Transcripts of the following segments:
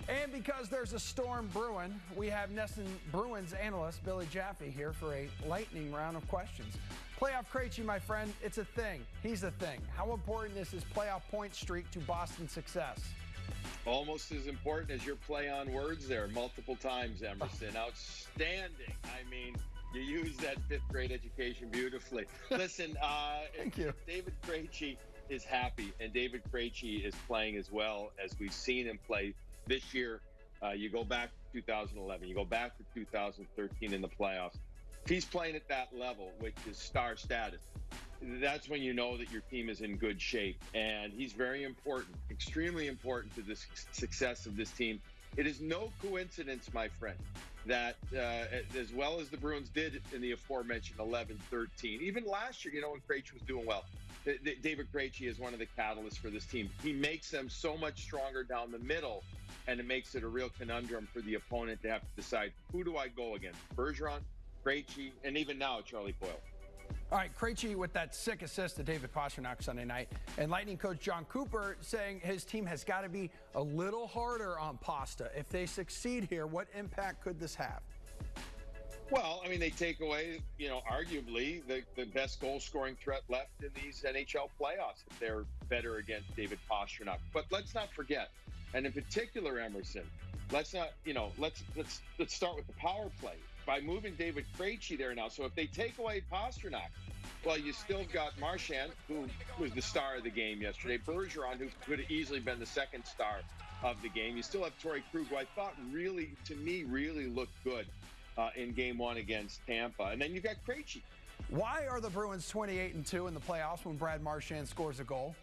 And because there's a storm brewing, we have NESN Bruins analyst Billy Jaffe here for a lightning round of questions. Playoff Krejci, my friend, it's a thing. He's a thing. How important is his playoff point streak to Boston's success? Almost as important as your play on words there multiple times, Emerson. Outstanding. I mean, you use that fifth grade education beautifully. Listen, Thank you. David Krejci is happy, and David Krejci is playing as well as we've seen him play this year. You go back to 2011, you go back to 2013 in the playoffs. If he's playing at that level, which is star status, that's when you know that your team is in good shape. And he's very important, extremely important to the success of this team. It is no coincidence, my friend, that as well as the Bruins did in the aforementioned 11-13, even last year, when Krejci was doing well, David Krejci is one of the catalysts for this team. He makes them so much stronger down the middle, and it makes it a real conundrum for the opponent to have to decide, who do I go against? Bergeron, Krejci, and even now, Charlie Boyle. All right, Krejci with that sick assist to David Pastrnak Sunday night, and Lightning coach John Cooper saying his team has got to be a little harder on Pasta. If they succeed here, what impact could this have? Well, I mean, they take away, arguably the best goal-scoring threat left in these NHL playoffs if they're better against David Pastrnak. But let's not forget, and in particular, Emerson, let's start with the power play by moving David Krejci there now. So if they take away Pastrnak, well, you still got Marchand, who was the star of the game yesterday, Bergeron, who could have easily been the second star of the game. You still have Torrey Krug, who I thought really looked good in Game 1 against Tampa. And then you got Krejci. Why are the Bruins 28-2 in the playoffs when Brad Marchand scores a goal?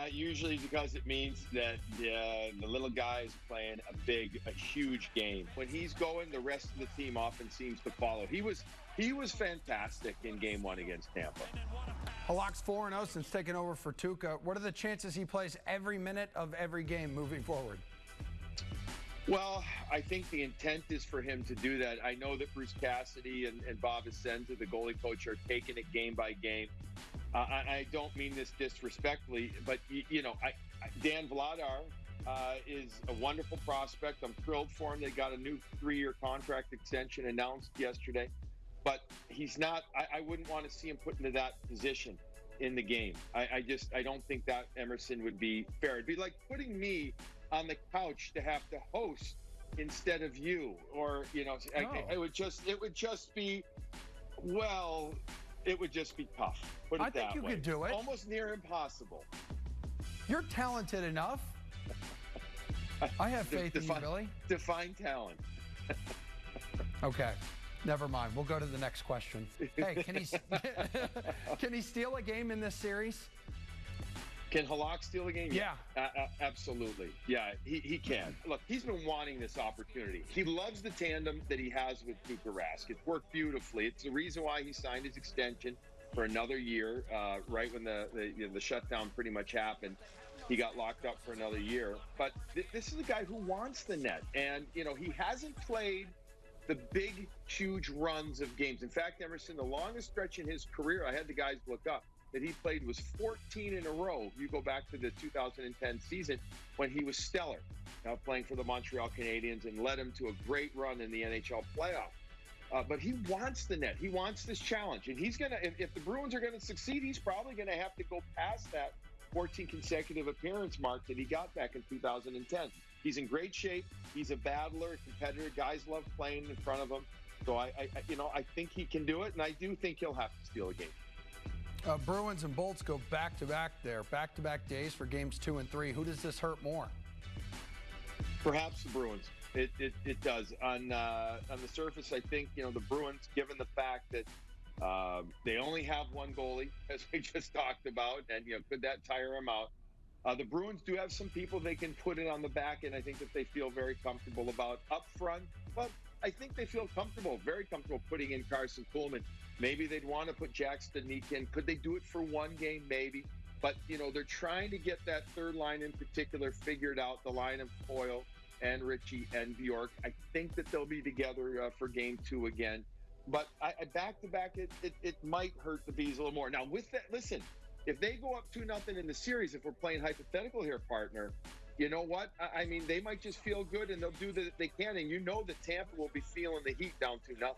Usually because it means that the little guy is playing a huge game. When he's going, the rest of the team often seems to follow. He was fantastic in Game 1 against Tampa. Halak's 4-0 since taking over for Tuukka. What are the chances he plays every minute of every game moving forward? Well, I think the intent is for him to do that. I know that Bruce Cassidy and Bob Essenza, the goalie coach, are taking it game by game. I don't mean this disrespectfully, but, Dan Vladar is a wonderful prospect. I'm thrilled for him. They got a new 3-year contract extension announced yesterday. But he's not – I wouldn't want to see him put into that position in the game. I don't think that, Emerson, would be fair. It'd be like putting me on the couch to have to host instead of you. Or, it would just be – well – it would just be tough. Put it I think that you way. could do it. Almost near impossible. You're talented enough. I have faith in you, Billy. Define talent. Okay. Never mind. We'll go to the next question. Hey, can he steal a game in this series? Can Halak steal a game? Yeah. Absolutely. Yeah, he can. Look, he's been wanting this opportunity. He loves the tandem that he has with Tuukka Rask. It's worked beautifully. It's the reason why he signed his extension for another year, right when the shutdown pretty much happened. He got locked up for another year. But this is a guy who wants the net. And, he hasn't played the big, huge runs of games. In fact, Emerson, the longest stretch in his career, I had the guys look up, that he played was 14 in a row. You go back to the 2010 season when he was stellar, playing for the Montreal Canadiens, and led him to a great run in the NHL playoff. But he wants the net. He wants this challenge. And he's going to, if the Bruins are going to succeed, he's probably going to have to go past that 14 consecutive appearance mark that he got back in 2010. He's in great shape. He's a battler, a competitor. Guys love playing in front of him. So I think he can do it, and I do think he'll have to steal a game. Bruins and Bolts go back-to-back there, back-to-back days for games 2 and 3. Who does this hurt more? Perhaps the Bruins. It does. On the surface, I think, the Bruins, given the fact that they only have one goalie, as we just talked about, and, could that tire them out? The Bruins do have some people they can put it on the back, and I think that they feel very comfortable about up front. But I think they feel very comfortable putting in Carson Kuhlman. Maybe they'd want to put Jack Studnicka in. Could they do it for one game? Maybe. But, they're trying to get that third line in particular figured out, the line of Coyle and Ritchie and Bjork. I think that they'll be together for Game 2 again. But back-to-back, it might hurt the Bees a little more. Now, with that, listen, if they go up 2-0 in the series, if we're playing hypothetical here, partner, you know what? I mean, they might just feel good and they'll do that they can. And you know that Tampa will be feeling the heat down 2-0.